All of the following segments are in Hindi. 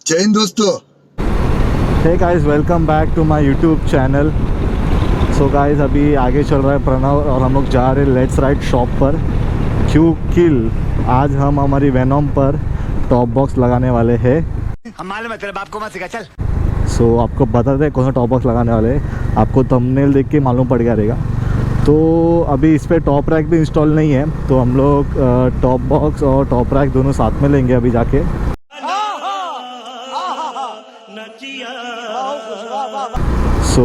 जय हिंद दोस्तों। Hey guys, welcome back to my YouTube channel. So guys, अभी आगे चल रहा है प्रणव और हम लोग जा रहे हैं लेट्स राइड शॉप पर क्यू किल। आज हम हमारी वेनॉम पर टॉप बॉक्स लगाने वाले हैं। हम मालूम है तेरे बाप को मत सिखा, चल। सो आपको बताते हैं कौन सा टॉप बॉक्स लगाने वाले हैं। आपको थंबनेल देख के मालूम पड़ गया रहेगा। तो अभी इस पर टॉप रैक भी इंस्टॉल नहीं है, तो हम लोग टॉप बॉक्स और टॉप रैक दोनों साथ में लेंगे अभी जाके। सो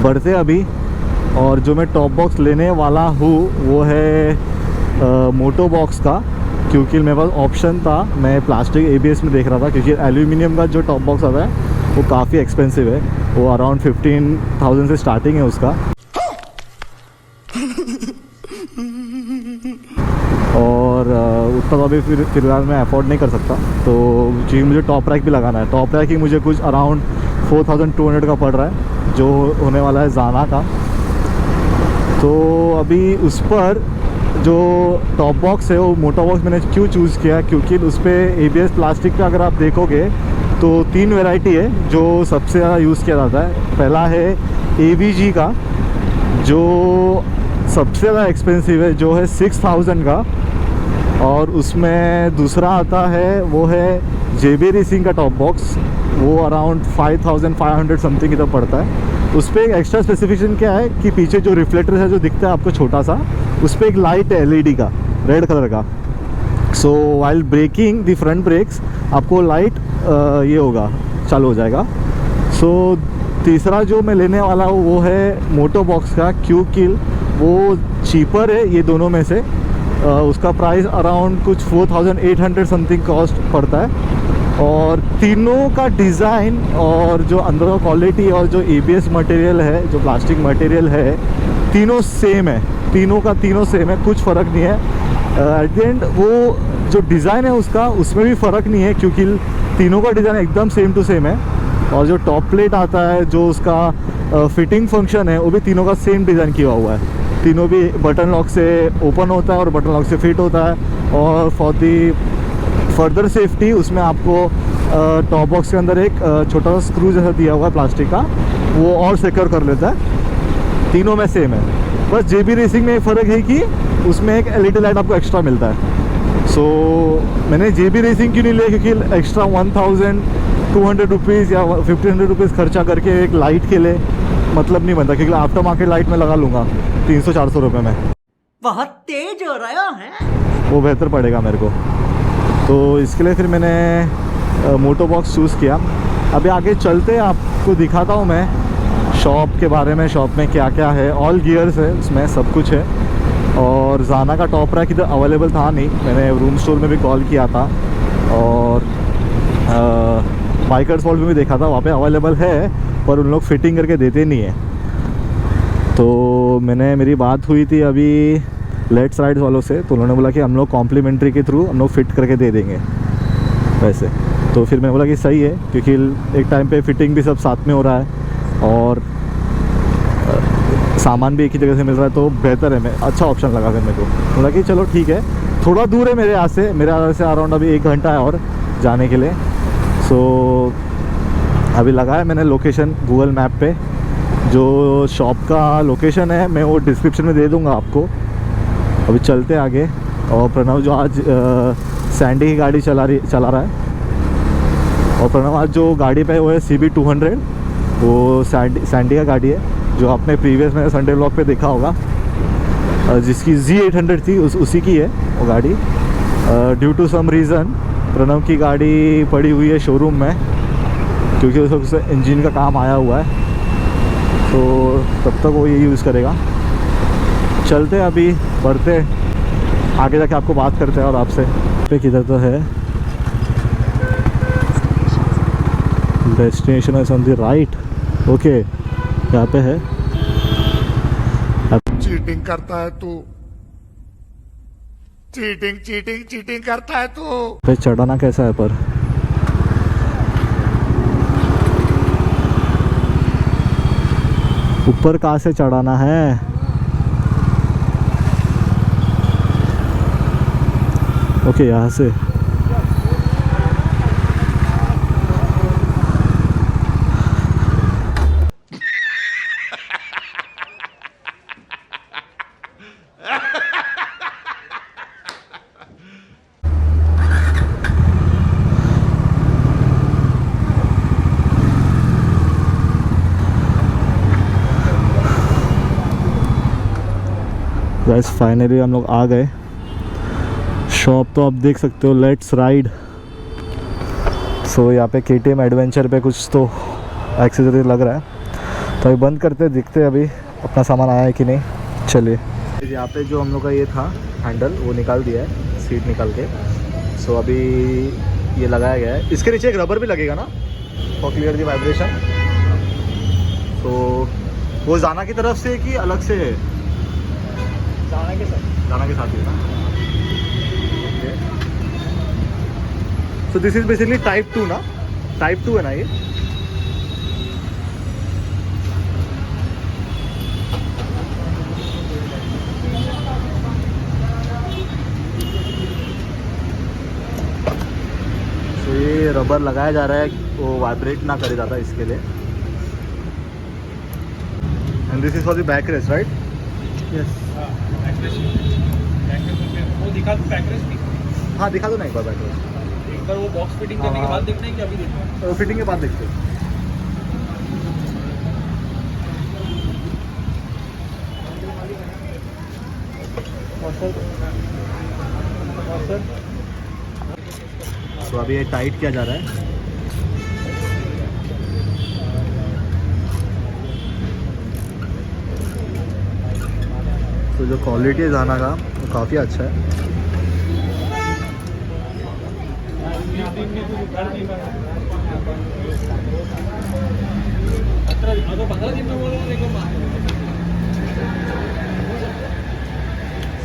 बढ़ते अभी, और जो मैं टॉप बॉक्स लेने वाला हूँ वो है मोटो बॉक्स का, क्योंकि मेरे पास ऑप्शन था। मैं प्लास्टिक ABS में देख रहा था, क्योंकि एल्यूमिनियम का जो टॉप बॉक्स आता है वो काफ़ी एक्सपेंसिव है। वो अराउंड 15,000 से स्टार्टिंग है उसका। और उतना तो अभी फिलहाल मैं अफोर्ड नहीं कर सकता, तो क्योंकि मुझे टॉप रैक भी लगाना है। टॉप रैक ही मुझे कुछ अराउंड 4,200 का पड़ रहा है, जो होने वाला है ज़ाना का। तो अभी उस पर जो टॉप बॉक्स है वो मोटो बॉक्स मैंने क्यों चूज़ किया, क्योंकि उस पर ABS प्लास्टिक का अगर आप देखोगे तो 3 वैरायटी है जो सबसे ज़्यादा यूज़ किया जाता है। पहला है AVG का, जो सबसे ज़्यादा एक्सपेंसिव है, जो है 6,000 का। और उसमें दूसरा आता है वो है JB रेसिंग का टॉप बॉक्स, वो अराउंड 5,500 समथिंग की तरफ पड़ता है। उस पर एक एक्स्ट्रा स्पेसिफिकेशन क्या है कि पीछे जो रिफ्लेक्टर है जो दिखता है आपको छोटा सा, उस पर एक लाइट है LED का, रेड कलर का। So while breaking the front brakes आपको लाइट ये होगा, चालू हो जाएगा। सो तीसरा जो मैं लेने वाला हूँ वो है मोटो बॉक्स का क्यू किल। वो चीपर है ये दोनों में से। उसका प्राइस अराउंड कुछ 4,800 समथिंग कॉस्ट पड़ता है। और तीनों का डिज़ाइन और जो अंदर का क्वालिटी और जो ABS मटेरियल है, जो प्लास्टिक मटेरियल है, तीनों सेम है। तीनों का तीनों सेम है, कुछ फ़र्क नहीं है। एट द एंड वो जो डिज़ाइन है उसका, उसमें भी फ़र्क नहीं है, क्योंकि तीनों का डिज़ाइन एकदम सेम टू सेम है। और जो टॉप प्लेट आता है, जो उसका फिटिंग फंक्शन है, वो भी तीनों का सेम डिज़ाइन किया हुआ है। तीनों भी बटन लॉक से ओपन होता है और बटन लॉक से फिट होता है। और फॉर दी फर्दर सेफ्टी उसमें आपको टॉप बॉक्स के अंदर एक छोटा सा स्क्रू जैसा दिया हुआ है प्लास्टिक का, वो और सिक्योर कर लेता है। तीनों में सेम है, बस JB रेसिंग में फ़र्क है कि उसमें एक LED लाइट आपको एक्स्ट्रा मिलता है। सो मैंने JB रेसिंग क्यों नहीं लिया, क्योंकि एक्स्ट्रा 1,200 रुपीज़ या 1,500 रुपीज़ खर्चा करके एक लाइट के लिए मतलब नहीं बनता, क्योंकि आफ्टर मार्केट लाइट में लगा लूँगा 300-400 रुपये में। बहुत तेज हो रहा है, वो बेहतर पड़ेगा मेरे को। तो इसके लिए फिर मैंने मोटो बॉक्स चूज़ किया। अभी आगे चलते आपको दिखाता हूँ मैं शॉप के बारे में। शॉप में क्या क्या है, ऑल गियर्स है उसमें, सब कुछ है। और ज़ाना का टॉप रैक इधर अवेलेबल था नहीं, मैंने रूम स्टोर में भी कॉल किया था, और बाइकर्स वॉल्ट में भी देखा था, वहाँ पे अवेलेबल है, पर उन लोग फिटिंग करके देते नहीं है। तो मेरी बात हुई थी अभी लेट्स राइड वालों से, तो उन्होंने बोला कि हम लोग कॉम्प्लीमेंट्री के थ्रू हम लोग फिट करके दे देंगे वैसे। तो फिर मैंने बोला कि सही है, क्योंकि एक टाइम पे फिटिंग भी सब साथ में हो रहा है और सामान भी एक ही जगह से मिल रहा है, तो बेहतर है। मैं अच्छा ऑप्शन लगा फिर मेरे को। बोला कि चलो ठीक है। थोड़ा दूर है मेरे यहाँ से, अराउंड अभी 1 घंटा है और जाने के लिए। सो अभी लगा है मैंने लोकेशन गूगल मैप पे। जो शॉप का लोकेशन है मैं वो डिस्क्रिप्शन में दे दूँगा आपको। अभी चलते आगे। और प्रणव जो आज सैंडी की गाड़ी चला रहा है, और प्रणव आज जो गाड़ी पे है वो है CB 200, वो सैंडी का गाड़ी है, जो आपने प्रीवियस में संडे व्लॉग पे देखा होगा, जिसकी Z800 थी, उसी की है वो गाड़ी। Due to some reason Pranav की गाड़ी पड़ी हुई है शोरूम में, क्योंकि उससे इंजन का काम आया हुआ है, तो तब तक वो ये यूज़ करेगा। चलते अभी, बढ़ते आगे जाके आपको बात करते हैं। और आपसे पे किधर तो है destination is on the right. Okay, यहाँ पे है। चीटिंग करता है तू, चीटिंग करता है तू। पे चढ़ाना कैसा है पर? ऊपर कहाँ से चढ़ाना है? ओके, यहाँ से। गाइस फाइनली हम लोग आ गए शॉप। तो आप देख सकते हो, लेट्स राइड। सो यहाँ पे KTM एडवेंचर पे कुछ तो एक्सेसरी लग रहा है, तो अभी बंद करते दिखते हैं अभी अपना सामान आया है कि नहीं। चलिए, यहाँ पे जो हम लोग का ये था हैंडल वो निकाल दिया है, सीट निकाल के। सो अभी ये लगाया गया है। इसके नीचे एक रबर भी लगेगा ना फॉर क्लियर दी वाइब्रेशन। तो वो जाना की तरफ से कि अलग से है? जाना के साथ ही है ना। So this is basically type 2 ना, टाइप 2 है ना ये। तो ये रबर लगाया जा रहा है वो वाइब्रेट ना करे ज़्यादा, इसके लिए। And this is for the back rest, right? Yes. वो दिखा दो बैक रेस्ट भी। हाँ दिखा दो ना एक बार बैक रेस्ट। एक बार वो बॉक्स फिटिंग करने के बाद देखना है कि अभी देखना है? तो फिटिंग के बाद देखते हैं। तो अभी ये टाइट किया जा रहा है। तो जो क्वालिटी है जाना का वो काफ़ी अच्छा है।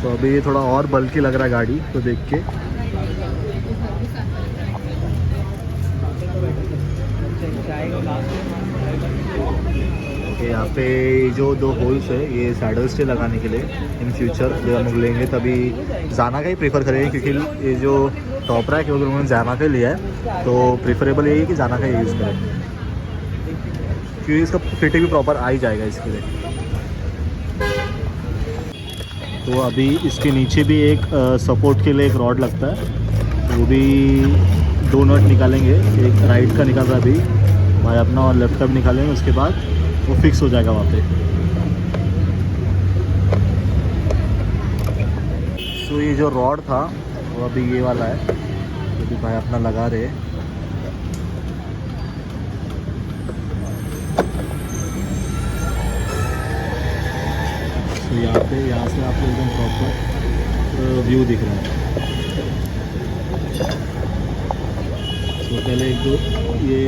तो अभी ये थोड़ा और बल्कि लग रहा है गाड़ी तो देख के। यहाँ पे जो 2 होल्स है ये सैडल स्टे लगाने के लिए इन फ्यूचर जब हम लोग लेंगे तभी जाना का ही प्रेफर करेंगे, क्योंकि ये जो टॉप रैक है वो उन्होंने जाना का लिया है, तो प्रेफरेबल यही है कि जाना का ही यूज़ करें, क्योंकि इसका फिटिंग भी प्रॉपर आ ही जाएगा इसके लिए। तो अभी इसके नीचे भी एक सपोर्ट के लिए एक रॉड लगता है, वो भी 2 नट निकालेंगे। एक राइट का निकाल रहा है अभी भाई अपना, और लेफ्ट का भी निकालेंगे, उसके बाद वो फिक्स हो जाएगा वहाँ पे। तो ये जो रॉड था वो अभी ये वाला है, तो भी भाई अपना लगा रहे। तो यहाँ से आपको एकदम प्रॉपर व्यू दिख रहा है। तो पहले एक दो ये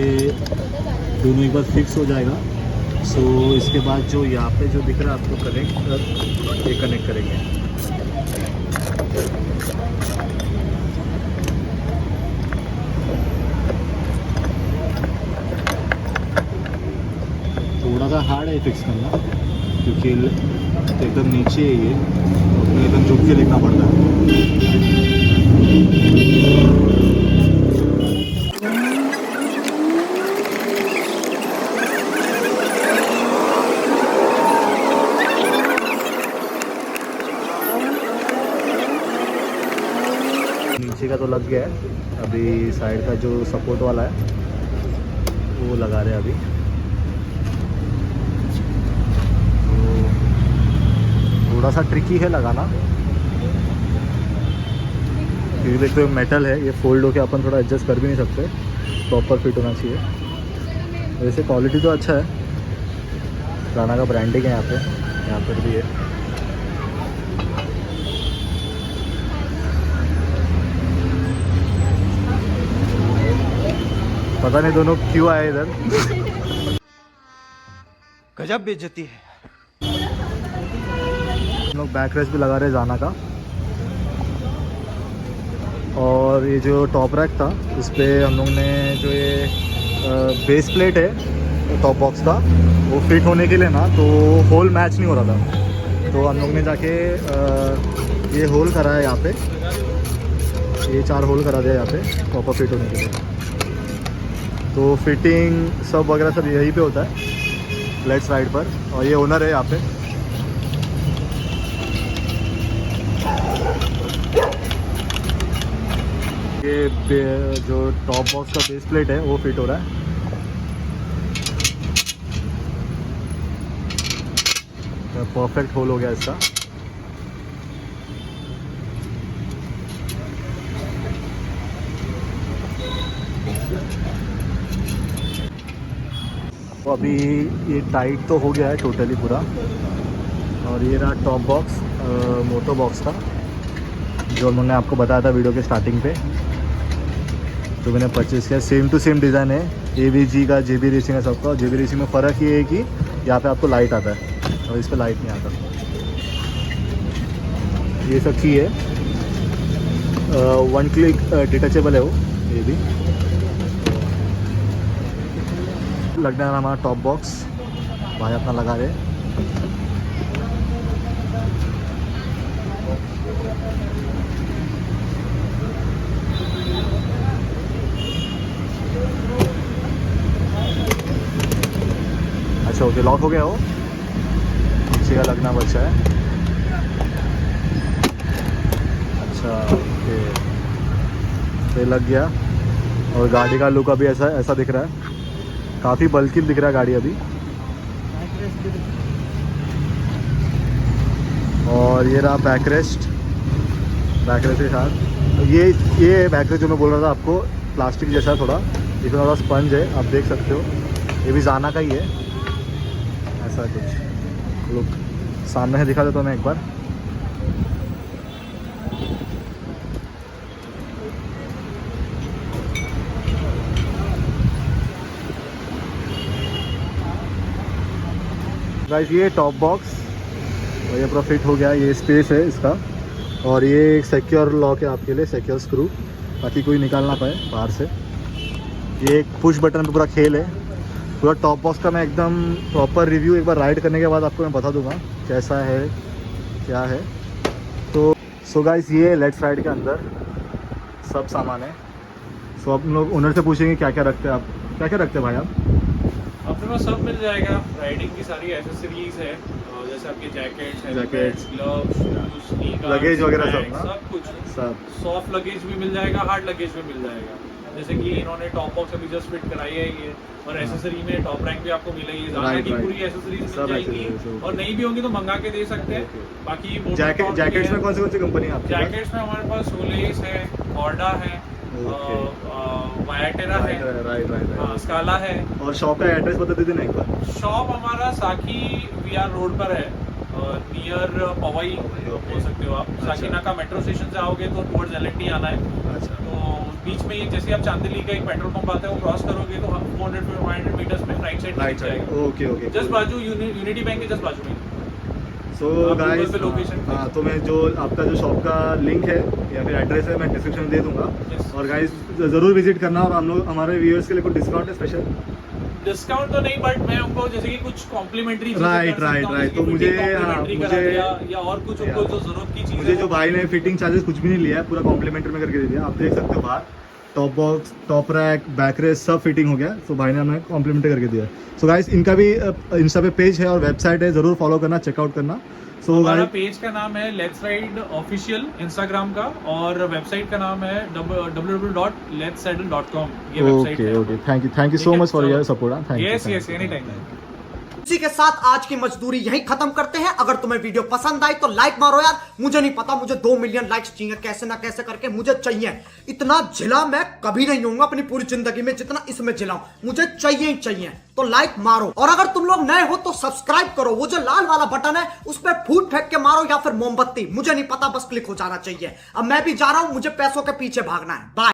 दोनों एक बार फिक्स हो जाएगा। सो इसके बाद जो यहाँ पे जो दिख रहा है आपको कनेक्ट, ये कनेक्ट करेंगे। थोड़ा सा हार्ड है फिक्स करना, क्योंकि एकदम नीचे है ये, तो एकदम झुक के लिखना पड़ता है। नीचे का तो लग गया है, अभी साइड का जो सपोर्ट वाला है वो लगा रहे हैं अभी। तो थोड़ा सा ट्रिकी है लगाना, क्योंकि देखो मेटल है, ये फोल्ड होके अपन थोड़ा एडजस्ट कर भी नहीं सकते, प्रॉपर फिट होना चाहिए। वैसे क्वालिटी तो अच्छा है, राना का ब्रांडिंग है यहाँ पर भी है। पता नहीं दोनों क्यों आए इधर। गजब बेइज्जती है। हम लोग बैक रेस्ट भी लगा रहे जाना का, और ये जो टॉप रैक था इस पर हम लोग ने जो ये बेस प्लेट है टॉप बॉक्स का वो फिट होने के लिए ना, तो होल मैच नहीं हो रहा था, तो हम लोग ने जाके ये होल करा है यहाँ पे, ये 4 होल करा दिया यहाँ पे प्रॉपर फिट होने के लिए। तो फिटिंग सब वगैरह सब यहीं पे होता है लेफ्ट साइड पर, और ये ओनर है यहाँ पे। ये जो टॉप बॉक्स का बेस प्लेट है वो फिट हो रहा है। परफेक्ट होल हो गया इसका। तो अभी ये टाइट तो हो गया है टोटली पूरा। और ये रहा टॉप बॉक्स मोटो बॉक्स का, जो उन्होंने आपको बताया था वीडियो के स्टार्टिंग पे, तो मैंने परचेज़ किया। सेम टू सेम डिज़ाइन है AVG का, JB रेसिंग है सबका। JB रेसिंग में फ़र्क ये है कि यहाँ पे आपको लाइट आता है और इस पर लाइट नहीं आता। ये सब की है 1 क्लिक डिटैचेबल है वो, ये भी लगने वाला हमारा टॉप बॉक्स भाई अपना लगा रहे। अच्छा ओके, लॉक हो गया वो, नीचे का लगना बचा है। अच्छा ओके, ये लग गया। और गाड़ी का लुक अभी ऐसा दिख रहा है, काफ़ी बल्कि दिख रहा है गाड़ी अभी। और ये रहा बैकरेस्ट के साथ। ये बैकरेस्ट जो मैं बोल रहा था आपको, प्लास्टिक जैसा थोड़ा, इसमें थोड़ा स्पंज है, आप देख सकते हो। ये भी जाना का ही है, ऐसा कुछ लुक। सामने से दिखा देता हूँ मैं एक बार। गाइस ये टॉप बॉक्स और ये पूरा फिट हो गया। ये स्पेस है इसका, और ये एक सिक्योर लॉक है आपके लिए, सिक्योर स्क्रू, ताकि कोई निकाल ना पाए बाहर से। ये एक पुश बटन पे पूरा खेल है। पूरा टॉप बॉक्स का मैं एकदम प्रॉपर रिव्यू एक बार राइड करने के बाद आपको मैं बता दूंगा कैसा है क्या है। तो सो गाइस ये लेट्स राइड के अंदर सब सामान है। सो आप लोग ओनर से पूछेंगे क्या क्या रखते हैं आप, क्या क्या रखते हैं भाई आप? अपने पास सब मिल जाएगा, राइडिंग की सारी एसेसरीज है, और जैसे आपके jackets, gloves, shoes, sneakers, luggage वगैरह सब ना? सब कुछ। सब सॉफ्ट लगेज भी मिल जाएगा, हार्ड लगेज भी मिल जाएगा। जैसे कि इन्होंने टॉप बॉक्स अभी जस्ट फिट कराई है ये, और एसेसरी में टॉप रैंक भी आपको मिलेगी, जाना की पूरी एसेसरीज मिल जाएगी। और नहीं भी होंगी तो मंगा के दे सकते हैं। बाकी जैकेट्स में कौन सी कंपनी है आपकी? जैकेट्स में हमारे पास सोलेस है, कॉर्डा है, वायाटेरा है, राइट। स्काला है। और शॉप का एड्रेस बता दीजिए ना एक बार। शॉप हमारा साकी VR रोड पर है, नियर पवई बोल सकते हो आप। साकीना का मेट्रो स्टेशन से आओगे तो टुवर्ड्स LNT आना है। अच्छा, तो बीच में ये जैसे आप चांदली का एक पेट्रोल पंप आता है, वो क्रॉस करोगे तो 400-500 मीटर्स में right side right side. Okay just बाजू यूनिटी बैंक के जस्ट बाजू में। सो गाइस, हाँ, तो मैं जो आपका जो शॉप का लिंक है या फिर एड्रेस है मैं डिस्क्रिप्शन में दे दूंगा। और गाइस ज़रूर विजिट करना। और हम लोग हमारे व्यूअर्स के लिए कुछ डिस्काउंट है स्पेशल? डिस्काउंट तो नहीं, बट मैं उनको जैसे कि कुछ कॉम्प्लीमेंट्री राइट। तो मुझे या और कुछ उनको जो जरूरत की चीज़, मुझे जो भाई ने फिटिंग चार्जेस कुछ भी नहीं लिया है, पूरा कॉम्प्लीमेंट्री में करके दे दिया। आप देख सकते हो बाहर top box, top rack, back rest सब फिटिंग हो गया। सो भाई ने हमें कॉम्प्लीमेंट्री करके दिया। सो गाइस इनका भी इंस्टा पे पेज है और वेबसाइट है, ज़रूर फॉलो करना, चेकआउट करना। सो हमारा पेज का नाम है लेट्स राइड ऑफिशियल इंस्टाग्राम का, और वेबसाइट का नाम है www.letssaddle.com। ये वेबसाइट है। Okay, thank you so much for your support. Thank you. Yes any time. इसी के साथ आज की मजदूरी यहीं खत्म करते हैं। अगर तुम्हें वीडियो पसंद आई तो लाइक मारो यार। मुझे नहीं पता, मुझे 2 मिलियन लाइक्स चाहिए, कैसे ना कैसे करके मुझे चाहिए। इतना झिला मैं कभी नहीं होऊंगा अपनी पूरी जिंदगी में जितना इसमें झिलाऊं, मुझे चाहिए ही चाहिए। तो लाइक मारो, और अगर तुम लोग नए हो तो सब्सक्राइब करो। वो जो लाल वाला बटन है उस पर फूट फेंक के मारो या फिर मोमबत्ती, मुझे नहीं पता, बस क्लिक हो जाना चाहिए। अब मैं भी जा रहा हूं, मुझे पैसों के पीछे भागना है। बाय।